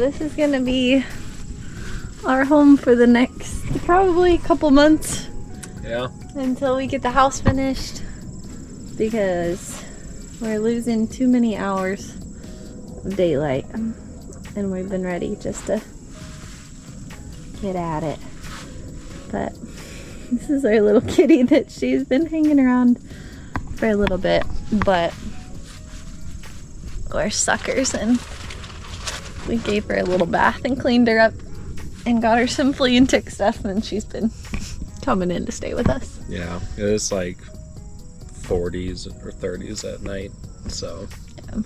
this is gonna be our home for the next probably couple months. Yeah. Until we get the house finished, because we're losing too many hours of daylight, and we've been ready just to get at it. But this is our little kitty that she's been hanging around for a little bit, but we're suckers, and we gave her a little bath and cleaned her up and got her some flea and tick stuff, and she's been coming in to stay with us. Yeah, it is like 40s or 30s at night, so yeah.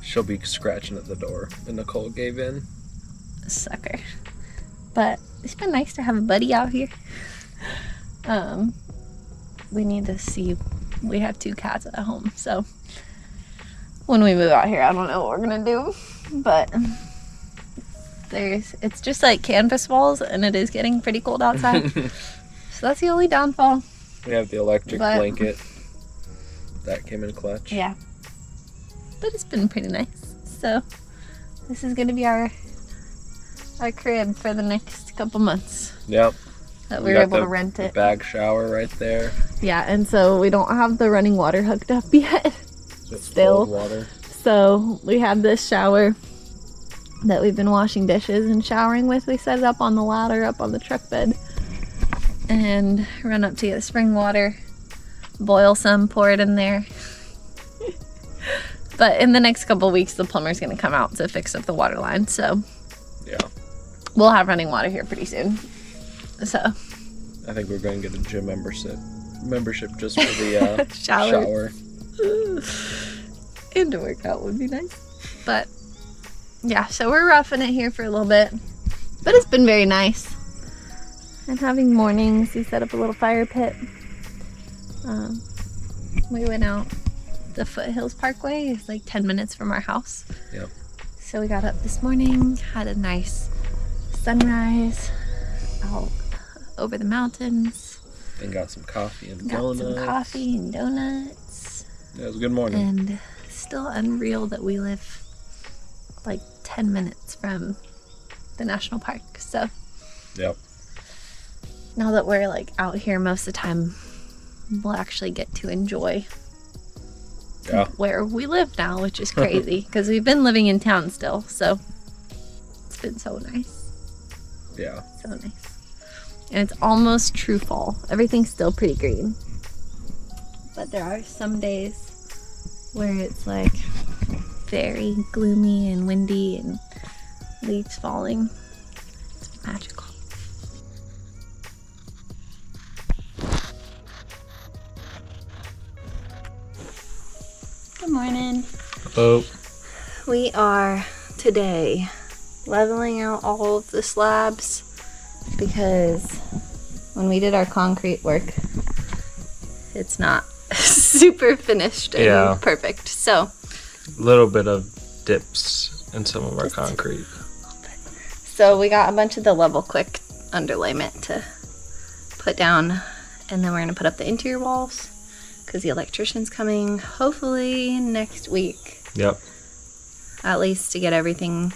She'll be scratching at the door, and Nicole gave in. Sucker. But it's been nice to have a buddy out here. We need to see, we have 2 cats at home, so when we move out here, I don't know what we're gonna do, but it's just like canvas walls, and it is getting pretty cold outside. So that's the only downfall. We have the electric blanket. That came in clutch. Yeah. But it's been pretty nice. So this is going to be our crib for the next couple months. Yep. That we were able to rent it. Bag shower right there. Yeah, and so we don't have the running water hooked up yet. Just still. Cold water. So we have this shower that we've been washing dishes and showering with. We set it up on the ladder, up on the truck bed, and run up to get the spring water, boil some, pour it in there. But in the next couple weeks, the plumber's gonna come out to fix up the water line, so yeah, we'll have running water here pretty soon. So I think we're going to get a gym membership just for the shower. And a workout would be nice. But yeah, so we're roughing it here for a little bit, but it's been very nice. And having mornings, we set up a little fire pit. We went out the Foothills Parkway. It's like 10 minutes from our house. Yep. So we got up this morning, had a nice sunrise out over the mountains. And got some coffee and Got donuts. some coffee and donuts. Yeah, it was a good morning. And still unreal that we live like 10 minutes from the national park. So yep. now that we're like out here most of the time, we'll actually get to enjoy where we live now, which is crazy because we've been living in town still, so it's been so nice. Yeah. So nice. And it's almost true fall. Everything's still pretty green, but there are some days where it's like very gloomy and windy and leaves falling. It's magical. Good morning. Oh. We are today leveling out all of the slabs because when we did our concrete work, it's not super finished and perfect. So a little bit of dips in some of our concrete. So we got a bunch of the level quick underlayment to put down, and then we're going to put up the interior walls because the electrician's coming hopefully next week. Yep. At least to get everything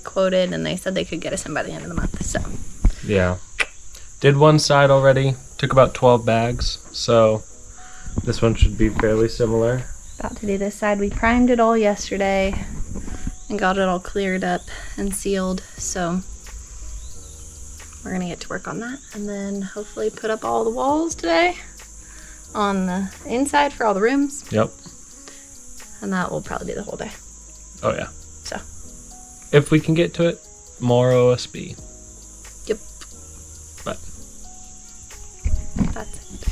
quoted, and they said they could get us in by the end of the month. So yeah. Did one side already. Took about 12 bags. So this one should be fairly similar. About to do this side. We primed it all yesterday and got it all cleared up and sealed. So we're going to get to work on that, and then hopefully put up all the walls today on the inside for all the rooms. Yep. And that will probably be the whole day. Oh yeah. So if we can get to it, more OSB. Yep. But that's it.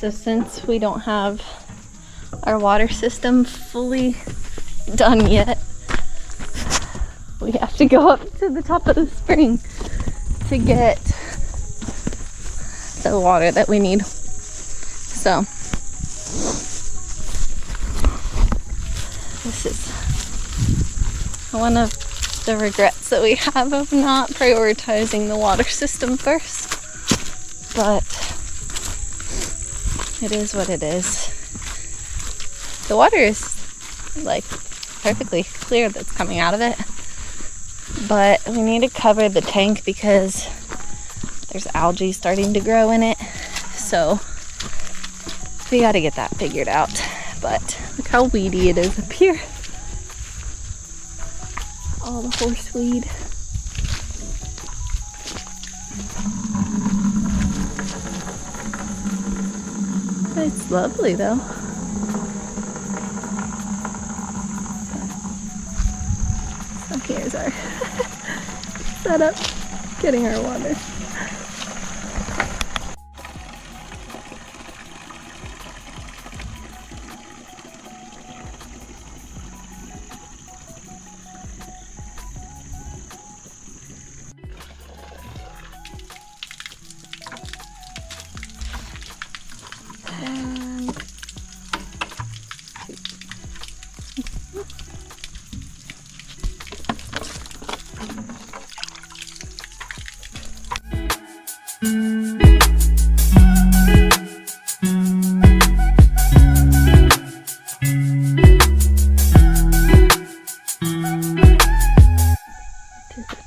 So since we don't have our water system fully done yet, we have to go up to the top of the spring to get the water that we need. So this is one of the regrets that we have of not prioritizing the water system first, but it is what it is. The water is like perfectly clear that's coming out of it, but we need to cover the tank because there's algae starting to grow in it, so we got to get that figured out. But look how weedy it is up here. All the horseweed. It's lovely though. So here's our setup, getting our water.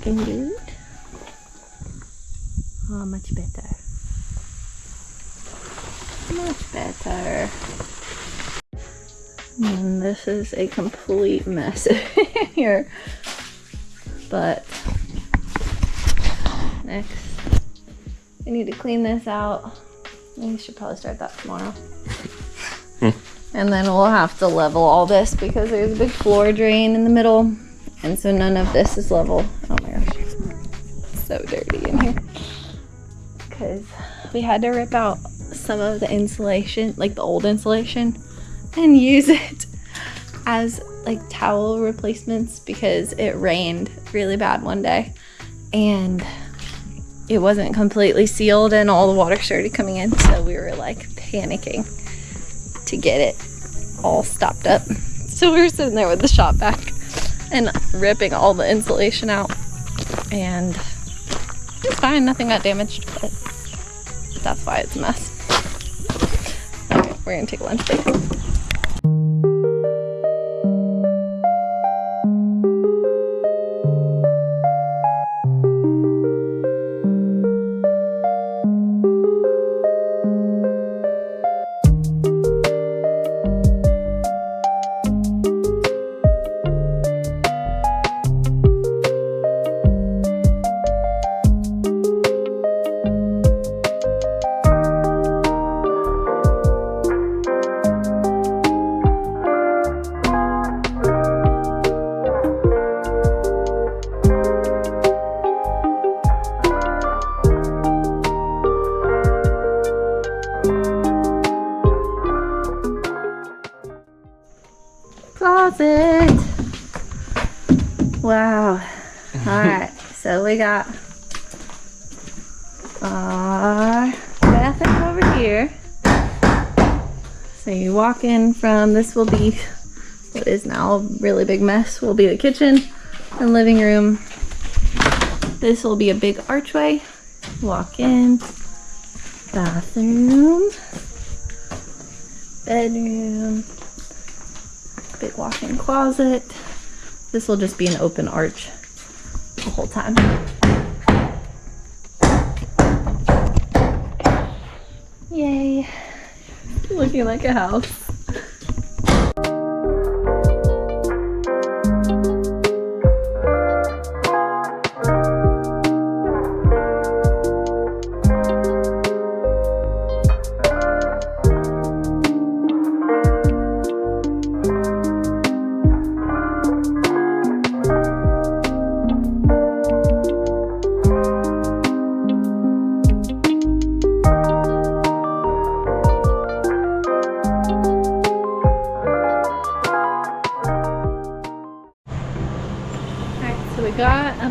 Looking good. Oh, much better. Much better. And this is a complete mess here. But next, we need to clean this out. We should probably start that tomorrow. And then we'll have to level all this because there's a big floor drain in the middle. And so none of this is level. Oh my gosh, it's so dirty in here. Because we had to rip out some of the insulation, like the old insulation, and use it as like towel replacements because it rained really bad one day and it wasn't completely sealed and all the water started coming in, so we were like panicking to get it all stopped up. So we were sitting there with the shop vac and ripping all the insulation out, and it's fine, nothing got damaged, but that's why it's a mess. Okay, we're gonna take a lunch break. Closet. Wow. Alright, so we got our bathroom over here. So you walk in from, this will be what is now a really big mess, will be the kitchen and living room. This will be a big archway. Walk in, bathroom, bedroom, big walk-in closet. This will just be an open arch the whole time. Yay. Looking like a house.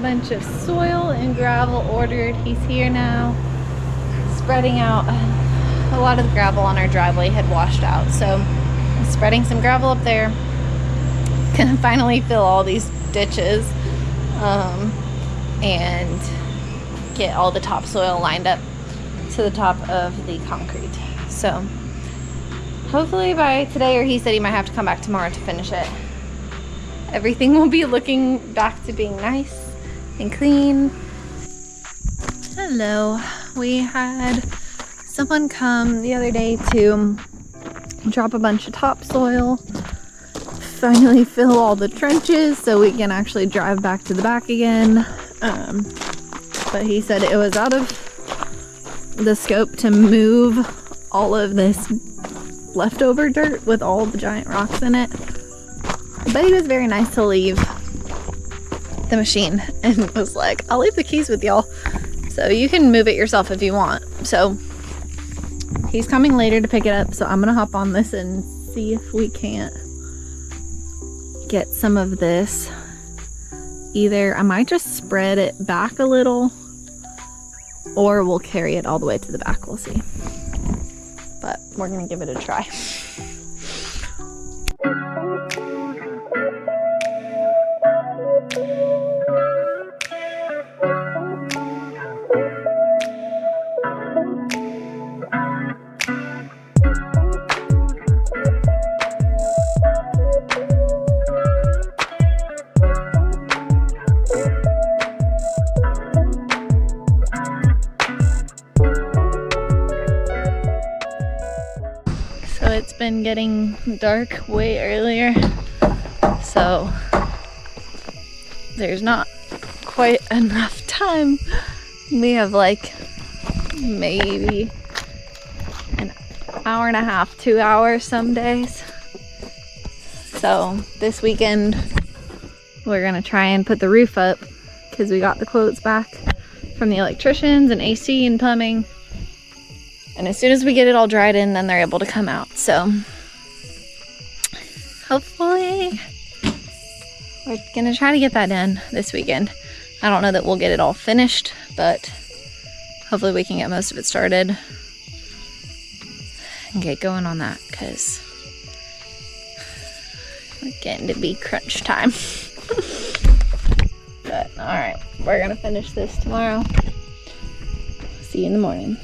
bunch of soil and gravel ordered. He's here now, spreading out. A lot of the gravel on our driveway had washed out, so I'm spreading some gravel up there. Gonna finally fill all these ditches and get all the topsoil lined up to the top of the concrete. So hopefully by today, or he said he might have to come back tomorrow to finish it, everything will be looking back to being nice and clean. Hello. We had someone come the other day to drop a bunch of topsoil, finally fill all the trenches so we can actually drive back to the back again. But he said it was out of the scope to move all of this leftover dirt with all the giant rocks in it. But he was very nice to leave the machine and was like, I'll leave the keys with y'all, so you can move it yourself if you want. So he's coming later to pick it up, so I'm gonna hop on this and see if we can't get some of this. Either I might just spread it back a little, or we'll carry it all the way to the back. We'll see. But we're gonna give it a try. So it's been getting dark way earlier, so there's not quite enough time. We have like maybe an hour and a half, 2 hours some days. So this weekend we're gonna try and put the roof up because we got the quotes back from the electricians and AC and plumbing. And as soon as we get it all dried in, then they're able to come out. So hopefully we're gonna try to get that done this weekend. I don't know that we'll get it all finished, but hopefully we can get most of it started and get going on that, because we're getting to be crunch time. But all right, we're gonna finish this tomorrow. See you in the morning.